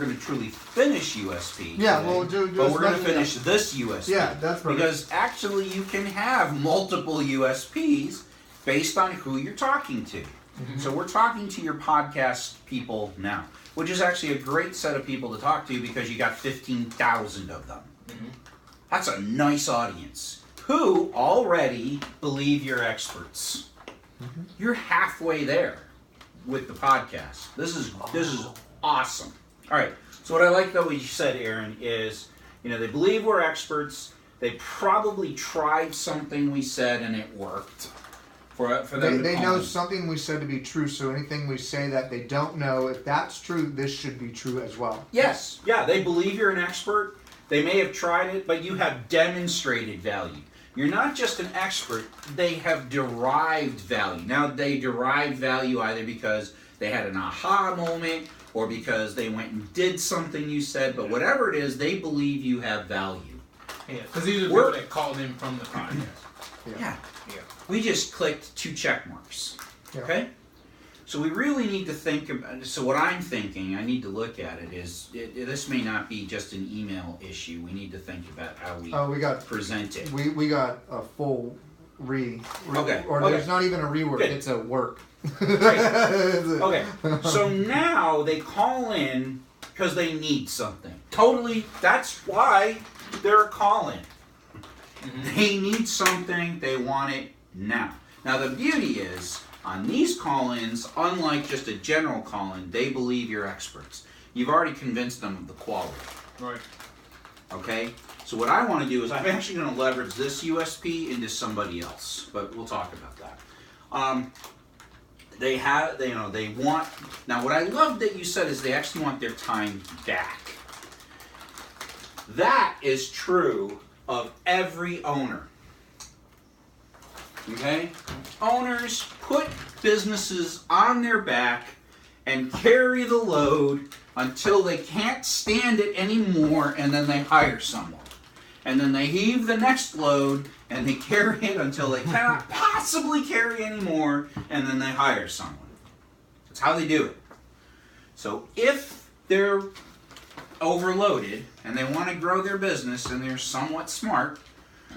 going to truly finish USP. Yeah, today, we'll do but we're going to finish this USP. Yeah, that's perfect. Because actually you can have multiple USPs based on who you're talking to. Mm-hmm. So we're talking to your podcast people now, which is actually a great set of people to talk to because you got 15,000 of them. Mm-hmm. That's a nice audience who already believe you're experts. Mm-hmm. You're halfway there with the podcast. This is awesome. All right. So what I like though what you said, Aaron, is they believe we're experts. They probably tried something we said and it worked. For them they know something we said to be true, so anything we say that they don't know, if that's true, this should be true as well. Yes. Yeah, they believe you're an expert. They may have tried it, but you have demonstrated value. You're not just an expert, they have derived value. Now, they derive value either because they had an aha moment or because they went and did something you said, but whatever it is, they believe you have value. Yeah, because these are people that called in from the podcast. Yeah. We just clicked 2 check marks. Okay? So we really need to think about, so what I'm thinking, I need to look at it, is this may not be just an email issue. We need to think about how we present it. We got a full okay. Or there's not even a rework, Good. It's a work. Right. Okay. So now they call in because they need something. Totally, that's why they're calling. Mm-hmm. They need something, they want it now. Now the beauty is, on these call-ins, unlike just a general call-in, they believe you're experts. You've already convinced them of the quality. Right. Okay? So what I want to do is, I'm actually going to leverage this USP into somebody else, but we'll talk about that. They want, now what I love that you said is they actually want their time back. That is true of every owner. Okay? Owners put businesses on their back and carry the load until they can't stand it anymore, and then they hire someone. And then they heave the next load and they carry it until they cannot possibly carry anymore, and then they hire someone. That's how they do it. So if they're overloaded and they want to grow their business and they're somewhat smart,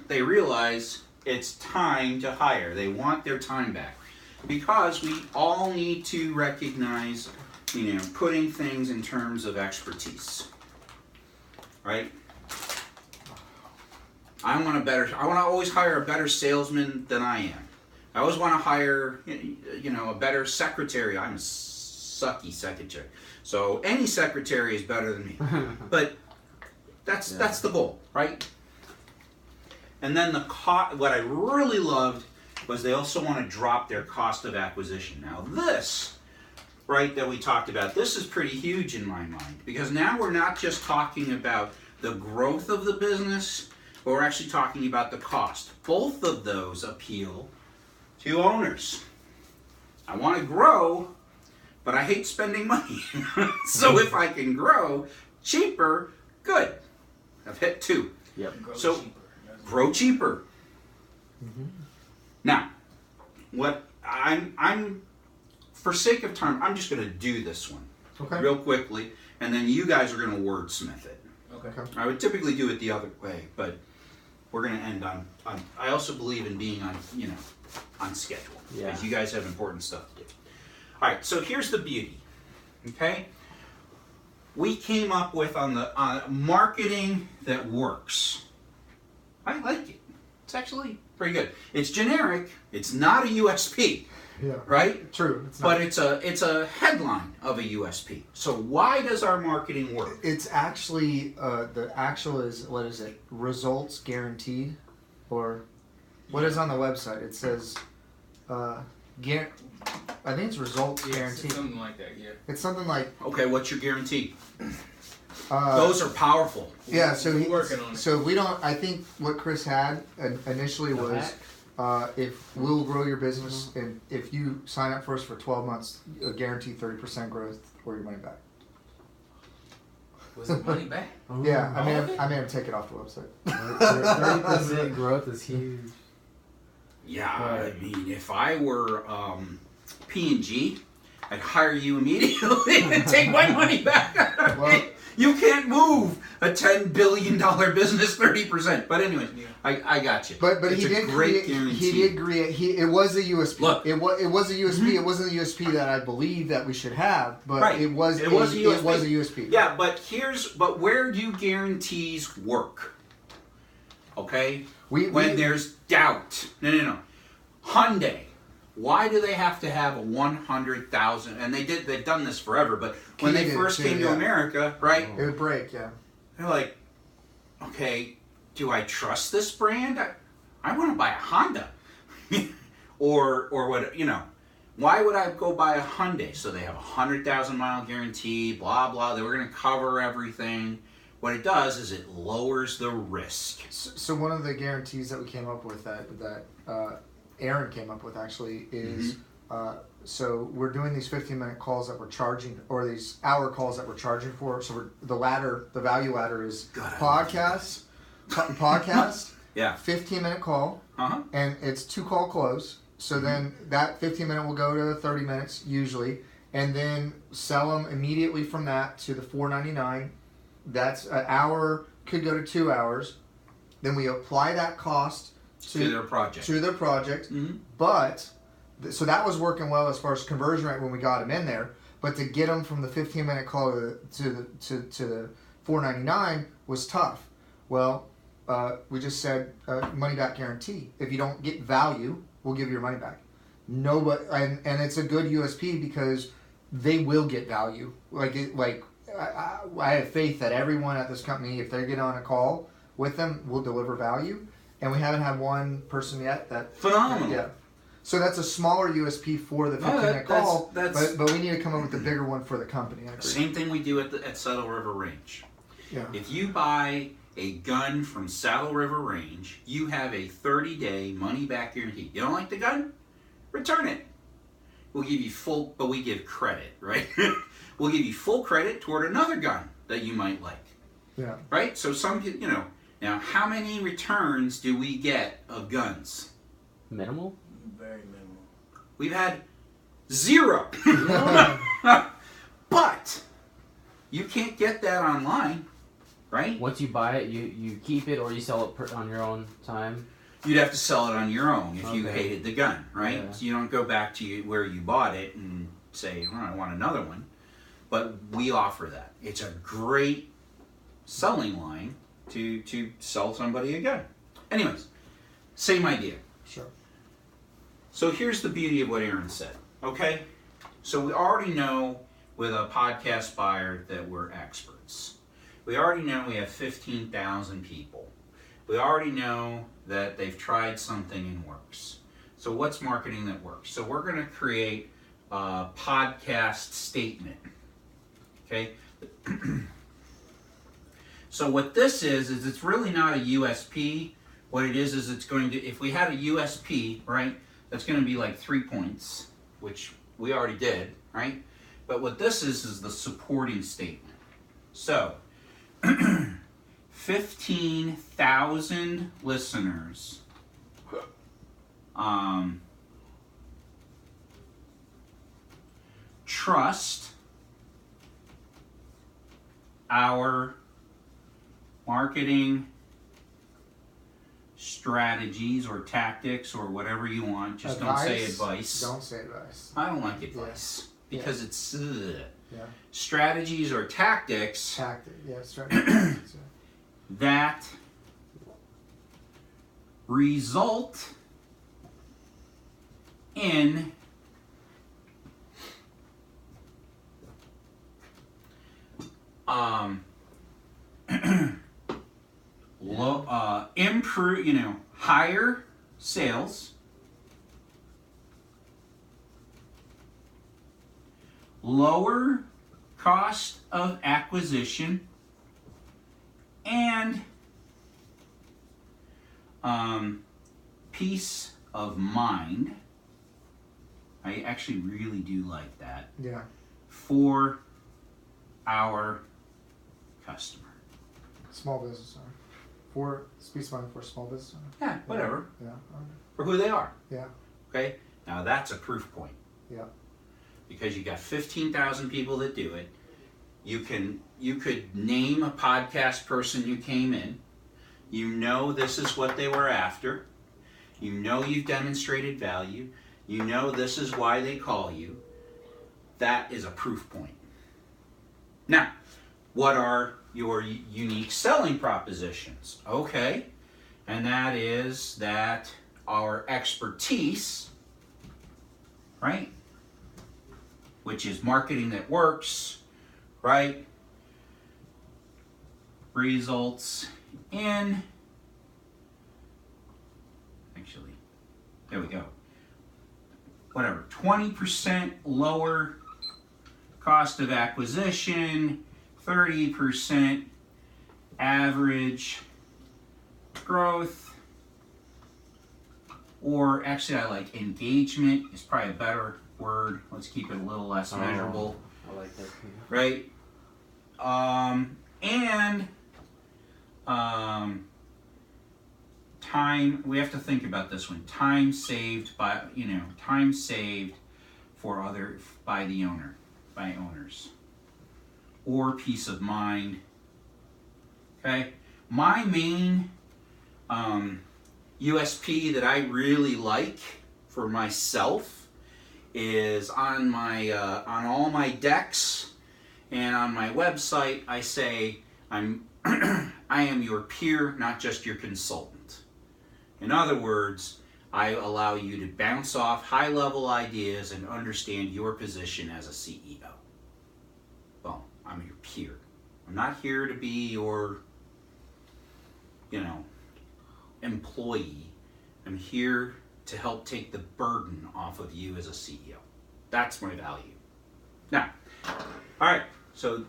they realize it's time to hire. They want their time back. Because we all need to recognize, putting things in terms of expertise. Right? I want to always hire a better salesman than I am. I always want to hire, a better secretary. I'm a sucky secretary. So any secretary is better than me. But that's the goal, right? And then what I really loved was they also want to drop their cost of acquisition. Now this, right, that we talked about, this is pretty huge in my mind, because now we're not just talking about the growth of the business, but we're actually talking about the cost. Both of those appeal to owners. I want to grow, but I hate spending money. So if I can grow cheaper, good. I've hit 2. Yep. Grow cheaper. Mm-hmm. Now, what I'm for sake of time, I'm just going to do this one real quickly, and then you guys are going to wordsmith it. Okay. I would typically do it the other way, but we're going to end on I also believe in being on schedule, because you guys have important stuff to do. All right, so here's the beauty. Okay, we came up with on marketing that works. I like it. It's actually pretty good. It's generic. It's not a USP. Yeah. Right? True. But it's a headline of a USP. So why does our marketing work? It's actually the actual is, what is it? Results guaranteed, or what is on the website? It says I think it's results guaranteed. Something like that. Yeah. It's something like. Okay, what's your guarantee? Those are powerful. Yeah, so we're working on it. So we don't. I think what Chris had initially was, if we'll grow your business, and if you sign up for us for 12 months, a guaranteed 30% growth or your money back. Was it money back? Yeah, I may have taken it off the website. 30% growth is huge. Yeah, I mean, if I were P&G, I'd hire you immediately and take my money back. Well, $10 billion business 30%. But anyways, Yeah. I got you. But it's he a did great create. guarantee. He did create. It was a USP. Look. It was a USP. It wasn't a USP that I believe that we should have, but Right. it was. It was a USP. It was a USP. Yeah, but where do guarantees work? Okay? When there's doubt. No. Hyundai. Why do they have to have a 100,000? And they've done this forever, but when they first came to America, right? It would break, yeah. They're like, okay, do I trust this brand? I want to buy a Honda. or what, why would I go buy a Hyundai? So they have a 100,000 mile guarantee, blah, blah. They were going to cover everything. What it does is it lowers the risk. So one of the guarantees that we came up with that Aaron came up with actually is so we're doing these 15-minute calls that we're charging, or these hour calls that we're charging for. So the value ladder is podcast, Yeah. 15-minute call, and it's 2 call close. So then that 15-minute will go to 30 minutes usually, and then sell them immediately from that to the $4.99. That's an hour, could go to 2 hours. Then we apply that cost to their project. But so that was working well as far as conversion rate when we got them in there. But to get them from the 15-minute call to the $4.99 was tough. Well, we just said money back guarantee. If you don't get value, we'll give you your money back. Nobody, and it's a good USP because they will get value. I have faith that everyone at this company, if they get on a call with them, will deliver value. And we haven't had one person yet that... Phenomenal. Yeah. So that's a smaller USP for the 15-minute call, that's but we need to come up with a bigger one for the company. I agree. Same thing we do at Saddle River Range. Yeah. If you buy a gun from Saddle River Range, you have a 30-day money-back guarantee. You don't like the gun? Return it. We'll give you full, but we give credit, right? We'll give you full credit toward another gun that you might like. Yeah. Right? So now how many returns do we get of guns? Minimal? Very minimal. We've had 0. But you can't get that online, right? Once you buy it, you keep it or you sell it on your own time? You'd have to sell it on your own if you Okay. hated the gun, right? Yeah. So you don't go back to where you bought it and say, I want another one. But we offer that. It's a great selling line to sell somebody a gun. Anyways, same idea. Sure. So here's the beauty of what Aaron said, okay? So we already know with a podcast buyer that we're experts. We already know we have 15,000 people. We already know that they've tried something and works. So what's marketing that works? So we're going to create a podcast statement, okay? So what this is it's really not a USP. What it is it's going to, if we had a USP, right, that's going to be like 3 points, which we already did, right? But what this is the supporting statement. So, 15,000 listeners trust our marketing strategies or tactics or whatever you want. Just don't say advice. Don't say advice. I don't like advice because it's Yeah. strategies or tactics Strategy. that result in improve, higher sales, lower cost of acquisition, and peace of mind. I actually really do like that. Yeah. For our customer. Small business owner. For speech of mind for a small business owner. Yeah, whatever. Yeah. Okay. For who they are. Yeah. Okay? Now that's a proof point. Yeah. Because you got 15,000 people that do it. You could name a podcast person who came in. You know this is what they were after. You know you've demonstrated value. You know this is why they call you. That is a proof point. Now, what are your unique selling propositions? Okay, and that is that our expertise, right, which is marketing that works, right, results in, actually, there we go, whatever, 20% lower cost of acquisition, 30% average growth, or actually I like engagement is probably a better word. Let's keep it a little less measurable. I like that too. Right? And time, we have to think about this one. Time saved by, time saved by the owner, by owners. Or peace of mind. Okay? My main USP that I really like for myself is on my on all my decks and on my website I say I am your peer, not just your consultant. In other words, I allow you to bounce off high-level ideas and understand your position as a CEO. Well, I'm your peer. I'm not here to be your, employee. I'm here to help take the burden off of you as a CEO. That's my value. Now, all right, so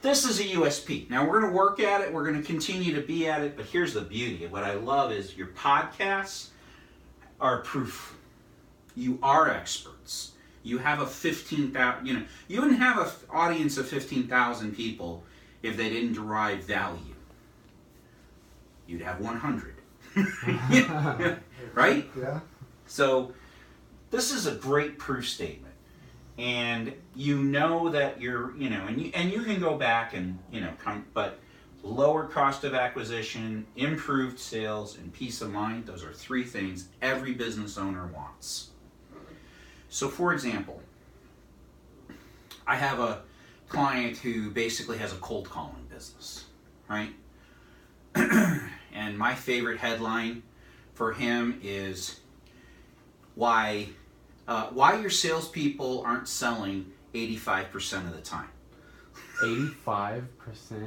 this is a USP. Now we're going to work at it. We're going to continue to be at it. But here's the beauty. What I love is your podcasts are proof. You are experts. You have a 15,000, you wouldn't have an audience of 15,000 people if they didn't derive value. You'd have 100. Right? Yeah. So this is a great proof statement. And you know that you're, and you can go back and, but lower cost of acquisition, improved sales, and peace of mind, those are three things every business owner wants. So for example, I have a client who basically has a cold calling business, right? And my favorite headline for him is why your salespeople aren't selling 85% of the time. 85%?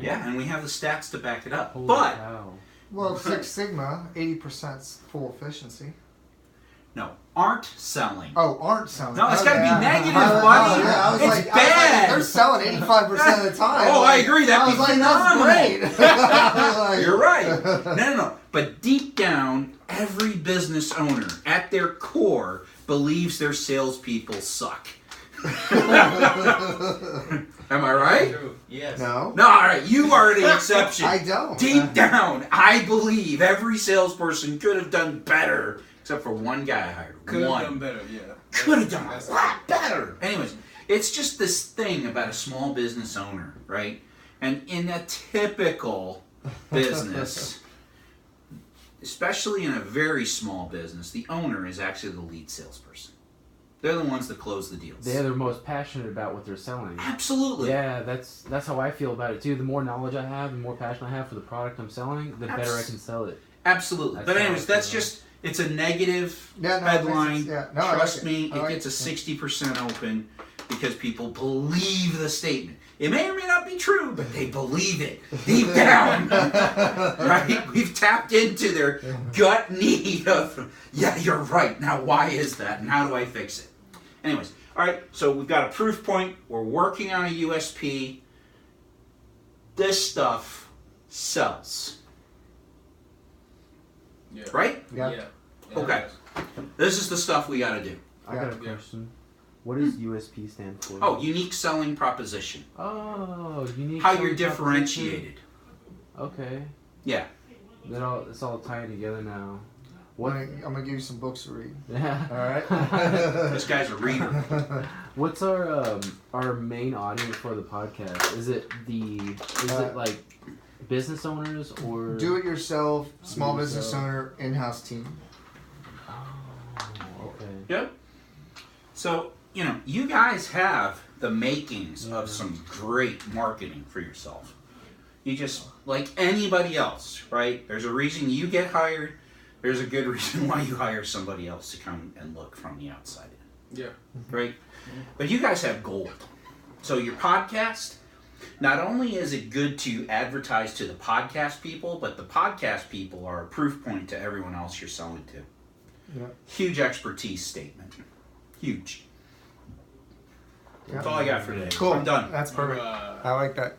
Yeah, and we have the stats to back it up. Holy but cow. Well, Six Sigma, 80% full efficiency. no, aren't selling. Oh, aren't selling. No, it's Oh, got to yeah. be negative, I buddy. was It's bad. they're selling 85% of the time. Oh, I agree. That'd be that's great. Like, You're right. No. But deep down, every business owner at their core believes their salespeople suck. Am I right? True. Yes. No. No, all right. You are the exception. I don't. Deep down, I believe every salesperson could have done better, except for one guy I hired. Could have one. done better, yeah. Could have done a lot better. Anyways, it's just this thing about a small business owner, right? And in a typical business, especially in a very small business, the owner is actually the lead salesperson. They're the ones that close the deals. They're the most passionate about what they're selling. Absolutely. Yeah, that's how I feel about it too. The more knowledge I have, the more passion I have for the product I'm selling, the better I can sell it. Absolutely. That's But how anyways, I that's feel. just, it's a negative Yeah, no, headline. yeah. No, I Trust like me, I it like gets a it. 60% open because people believe the statement. It may or may not be true, but they believe it deep down. Right? We've tapped into their gut need of, yeah, you're right. Now, why is that? And how do I fix it? Anyways, all right, so we've got a proof point. We're working on a USP. This stuff sells. Yeah. Right? Yeah. Yeah. Okay. This is the stuff we got to do. I got a Yeah. question. What does USP stand for? Oh, unique selling proposition. Oh, unique. How selling you're differentiated. proposition. Okay. Yeah. It's all tying together now. What? I'm gonna give you some books to read. Yeah. All right. This guy's a reader. What's our main audience for the podcast? Is it like business owners or Do it yourself, small Do it business yourself. owner, in-house team. Oh, okay. Yep. So, you guys have the makings of some great marketing for yourself. You just, like anybody else, right? There's a reason you get hired. There's a good reason why you hire somebody else to come and look from the outside in. Yeah. Right? But you guys have gold. So your podcast, not only is it good to advertise to the podcast people, but the podcast people are a proof point to everyone else you're selling to. Yeah. Huge expertise statement. Huge. Yeah. That's all I got for today. Cool. I'm done. That's perfect. Uh, I like that.